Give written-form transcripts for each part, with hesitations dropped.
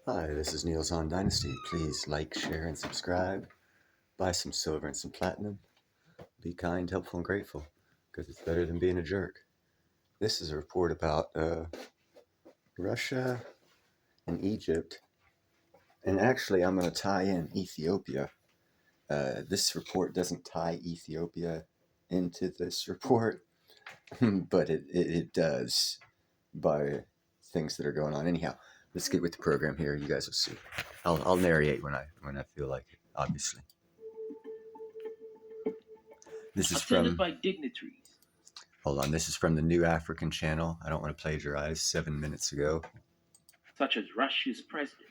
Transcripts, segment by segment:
Hi, this is Neil's on Dynasty. Please like, share, and subscribe. Buy some silver and some platinum. Be kind, helpful, and grateful, because it's better than being a jerk. This is a report about Russia and Egypt, and actually, I'm going to tie in Ethiopia. This report doesn't tie Ethiopia into this report, but it does by things that are going on. Anyhow, let's get with the program here. You guys will see. I'll narrate when I feel like it, obviously. This is attended from, by dignitaries hold on, this is from the New African Channel. I don't want to plagiarize, 7 minutes ago. such as Russia's President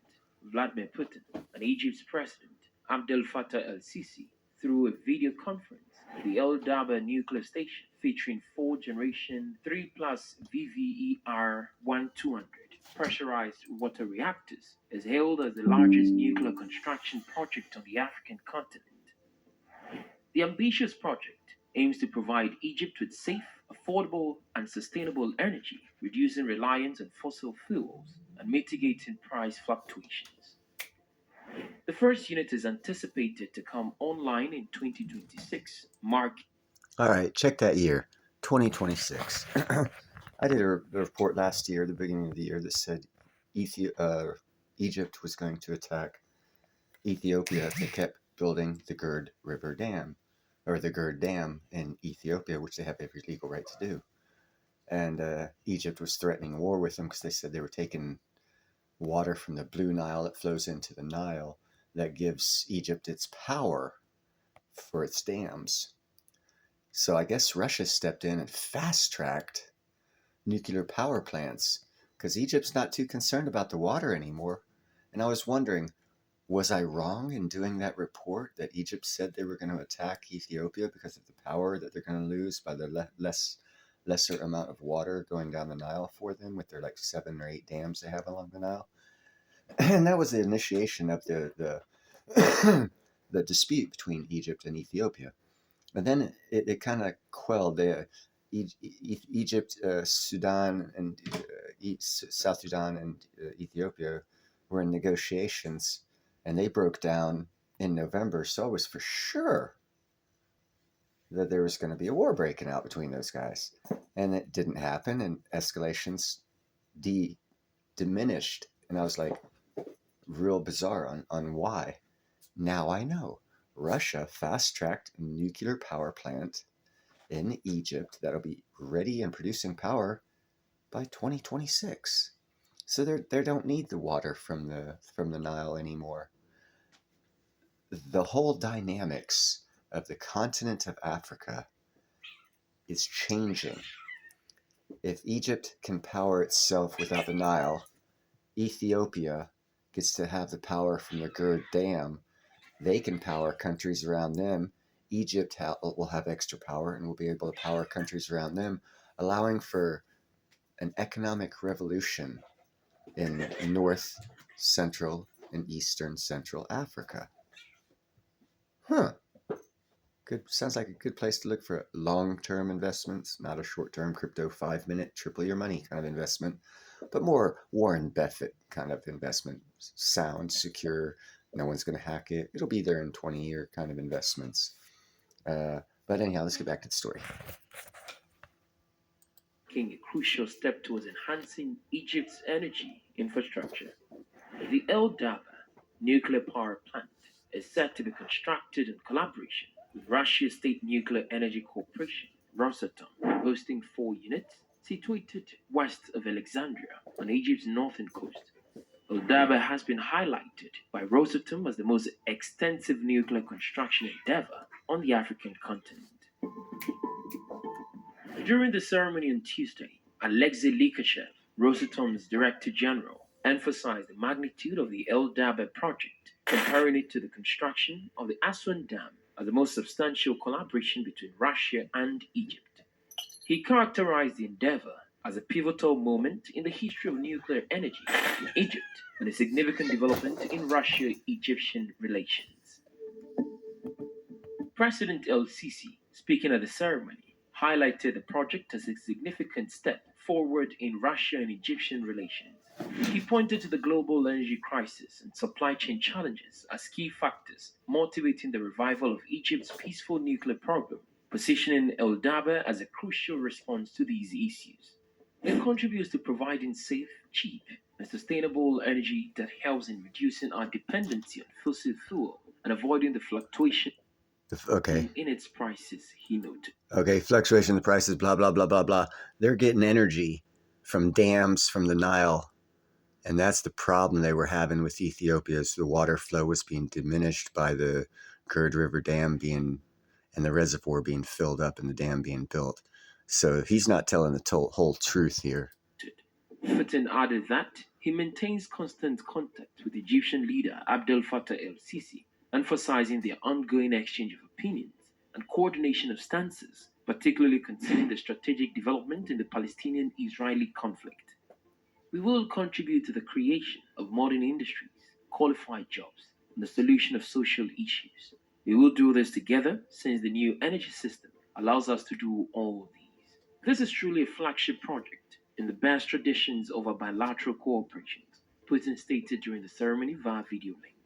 Vladimir Putin and Egypt's President Abdel Fattah el-Sisi through a video conference at the El Daba nuclear station featuring 4th-generation 3 plus VVER 1200 pressurized water reactors is hailed as the largest nuclear construction project on the African continent. The ambitious project aims to provide Egypt with safe, affordable, and sustainable energy, reducing reliance on fossil fuels and mitigating price fluctuations. The first unit is anticipated to come online in 2026, All right, check that year, 2026. I did a report last year, the beginning of the year, that said Egypt was going to attack Ethiopia if they kept building the Gerd River Dam, or the Gerd Dam in Ethiopia, which they have every legal right to do. And Egypt was threatening war with them because they said they were taking water from the Blue Nile that flows into the Nile that gives Egypt its power for its dams. So I guess Russia stepped in and fast-tracked nuclear power plants because Egypt's not too concerned about the water anymore. And I was wondering, was I wrong in doing that report that Egypt said they were going to attack Ethiopia because of the power that they're going to lose by the lesser amount of water going down the Nile for them with their like 7 or 8 dams they have along the Nile? And that was the initiation of the the dispute between Egypt and Ethiopia. And then it kind of quelled. Egypt, Sudan, and South Sudan and Ethiopia were in negotiations, and they broke down in November. So it was for sure that there was going to be a war breaking out between those guys, and it didn't happen. And escalations diminished, and I was like, real bizarre on why. Now I know. Russia fast-tracked a nuclear power plant in Egypt that'll be ready and producing power by 2026. So they don't need the water from the Nile anymore. The whole dynamics of the continent of Africa is changing. If Egypt can power itself without the Nile, Ethiopia gets to have the power from the Gerd Dam. They can power countries around them. Egypt will have extra power and will be able to power countries around them, allowing for an economic revolution in North, Central, and Eastern Central Africa. Huh. Good. Sounds like a good place to look for long-term investments, not a short-term crypto 5-minute triple your money kind of investment, but more Warren Buffett kind of investment. Sound, secure, no one's going to hack it. It'll be there in 20-year kind of investments. But anyhow, let's get back to the story. Taking a crucial step towards enhancing Egypt's energy infrastructure. The El Daba nuclear power plant is set to be constructed in collaboration with Russia's State Nuclear Energy Corporation, Rosatom, boasting 4 units situated west of Alexandria on Egypt's northern coast. El Daba has been highlighted by Rosatom as the most extensive nuclear construction endeavor on the African continent. During the ceremony on Tuesday, Alexei Likachev, Rosatom's Director General, emphasized the magnitude of the El Daba project, comparing it to the construction of the Aswan Dam as the most substantial collaboration between Russia and Egypt. He characterized the endeavor as a pivotal moment in the history of nuclear energy in Egypt and a significant development in Russia-Egyptian relations. President el-Sisi, speaking at the ceremony, highlighted the project as a significant step forward in Russia and Egyptian relations. He pointed to the global energy crisis and supply chain challenges as key factors motivating the revival of Egypt's peaceful nuclear program, positioning El Daba as a crucial response to these issues. It contributes to providing safe, cheap, and sustainable energy that helps in reducing our dependency on fossil fuel and avoiding the fluctuation Okay. in its prices, he noted. Okay, fluctuation in the prices, blah, blah, blah, blah, blah. They're getting energy from dams from the Nile. And that's the problem they were having with Ethiopia is the water flow was being diminished by the Gerd River Dam being and the reservoir being filled up and the dam being built. So he's not telling the whole truth here. Fitton added that he maintains constant contact with Egyptian leader Abdel Fattah el-Sisi, emphasizing their ongoing exchange of opinions and coordination of stances, particularly concerning the strategic development in the Palestinian-Israeli conflict. We will contribute to the creation of modern industries, qualified jobs, and the solution of social issues. We will do this together since the new energy system allows us to do all these. This is truly a flagship project in the best traditions of our bilateral cooperation, Putin stated during the ceremony via video link.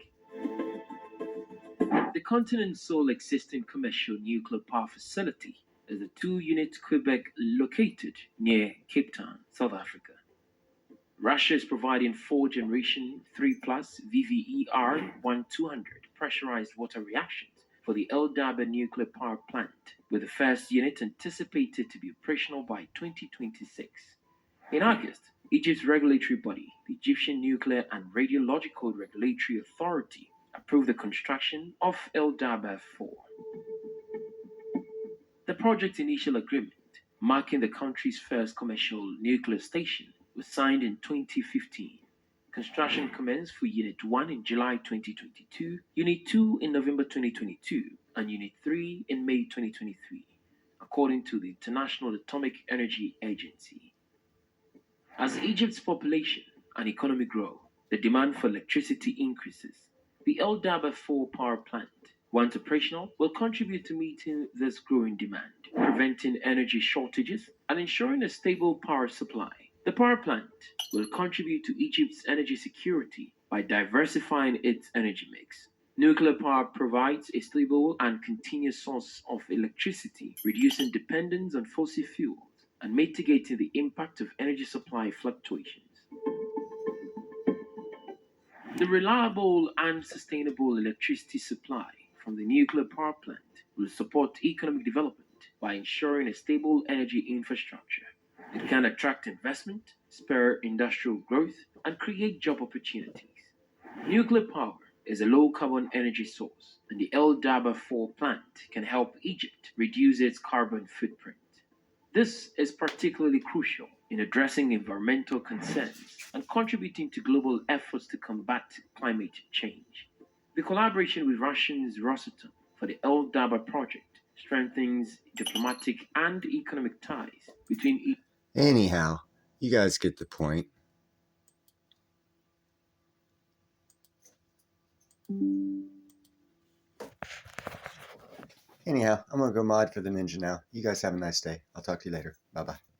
The continent's sole existing commercial nuclear power facility is the 2-unit Quebec located near Cape Town, South Africa. Russia is providing 4th-generation 3 plus VVER 1200 pressurized water reactions for the El Daba nuclear power plant, with the first unit anticipated to be operational by 2026. In August, Egypt's regulatory body, the Egyptian Nuclear and Radiological Regulatory Authority, approved the construction of El Daba 4. The project's initial agreement, marking the country's first commercial nuclear station, was signed in 2015. Construction commenced for Unit 1 in July 2022, Unit 2 in November 2022, and Unit 3 in May 2023, according to the International Atomic Energy Agency. As Egypt's population and economy grow, the demand for electricity increases. The El Daba 4 power plant, once operational, will contribute to meeting this growing demand, preventing energy shortages and ensuring a stable power supply. The power plant will contribute to Egypt's energy security by diversifying its energy mix. Nuclear power provides a stable and continuous source of electricity, reducing dependence on fossil fuels and mitigating the impact of energy supply fluctuations. The reliable and sustainable electricity supply from the nuclear power plant will support economic development by ensuring a stable energy infrastructure. It can attract investment, spur industrial growth, and create job opportunities. Nuclear power is a low carbon energy source, and the El Daba 4 plant can help Egypt reduce its carbon footprint. This is particularly crucial in addressing environmental concerns and contributing to global efforts to combat climate change. The collaboration with Russia's Rosatom for the El Daba project strengthens diplomatic and economic ties between. Anyhow, you guys get the point. Anyhow, I'm going to go mod for the ninja now. You guys have a nice day. I'll talk to you later. Bye bye.